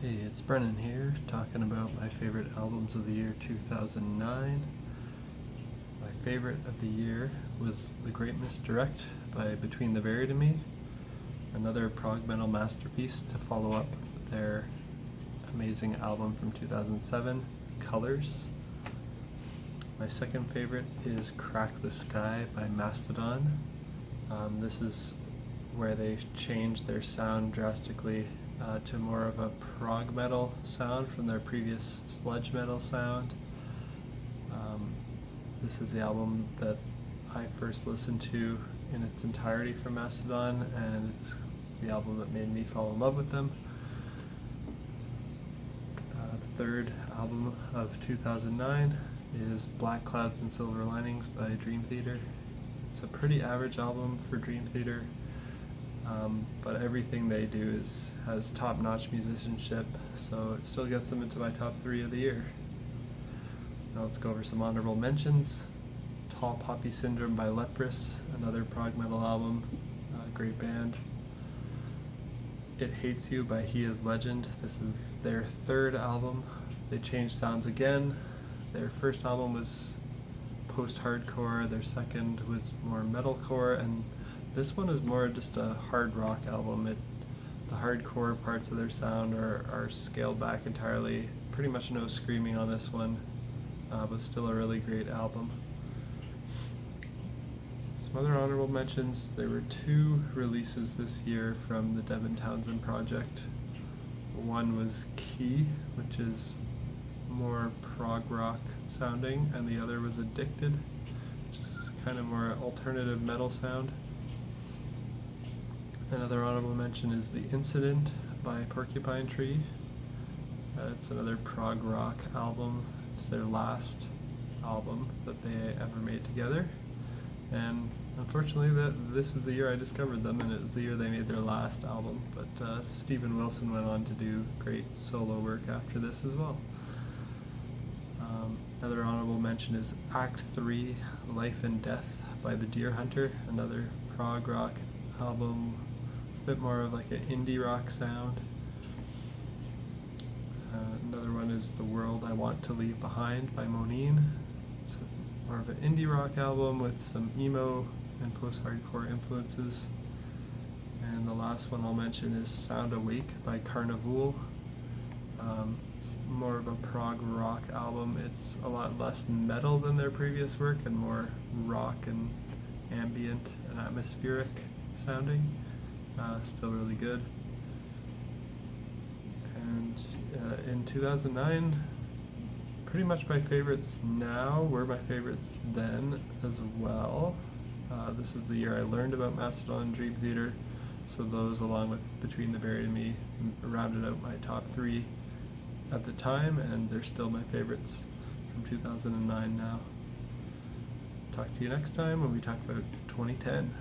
Hey, it's Brennan here, talking about my favorite albums of the year 2009. My favorite of the year was The Great Misdirect by Between the Buried and Me, another prog metal masterpiece to follow up their amazing album from 2007, Colors. My second favorite is Crack the Sky by Mastodon. This is where they changed their sound drastically to more of a prog metal sound from their previous sludge metal sound. This is the album that I first listened to in its entirety from Mastodon, and it's the album that made me fall in love with them. The third album of 2009 is Black Clouds and Silver Linings by Dream Theater. It's a pretty average album for Dream Theater. But everything they do has top-notch musicianship, so it still gets them into my top 3 of the year. Now let's go over some honorable mentions. Tall Poppy Syndrome by Leprous, another prog metal album, great band. It Hates You by He Is Legend. This is their third album. They changed sounds again. Their first album was post-hardcore, their second was more metalcore, and this one is more just a hard rock album. The hardcore parts of their sound are scaled back entirely. Pretty much no screaming on this one, but still a really great album. Some other honorable mentions: there were 2 releases this year from the Devin Townsend project. One was Key, which is more prog rock sounding, and the other was Addicted, which is kind of more alternative metal sound. Another honorable mention is The Incident by Porcupine Tree. It's another prog rock album. It's their last album that they ever made together, and unfortunately this is the year I discovered them, and it was the year they made their last album, but Steven Wilson went on to do great solo work after this as well. Another honorable mention is Act 3, Life and Death by The Deer Hunter, another prog rock album, a bit more of like an indie rock sound. Another one is The World I Want to Leave Behind by Monine. It's more of an indie rock album with some emo and post-hardcore influences. And the last one I'll mention is Sound Awake by Carnivool. It's more of a prog rock album. It's a lot less metal than their previous work and more rock and ambient and atmospheric sounding. Still really good. And in 2009, pretty much my favorites now were my favorites then as well. This was the year I learned about Mastodon and Dream Theater, so those, along with Between the Buried and Me, rounded out my top 3 at the time, and they're still my favorites from 2009 now. Talk to you next time when we talk about 2010.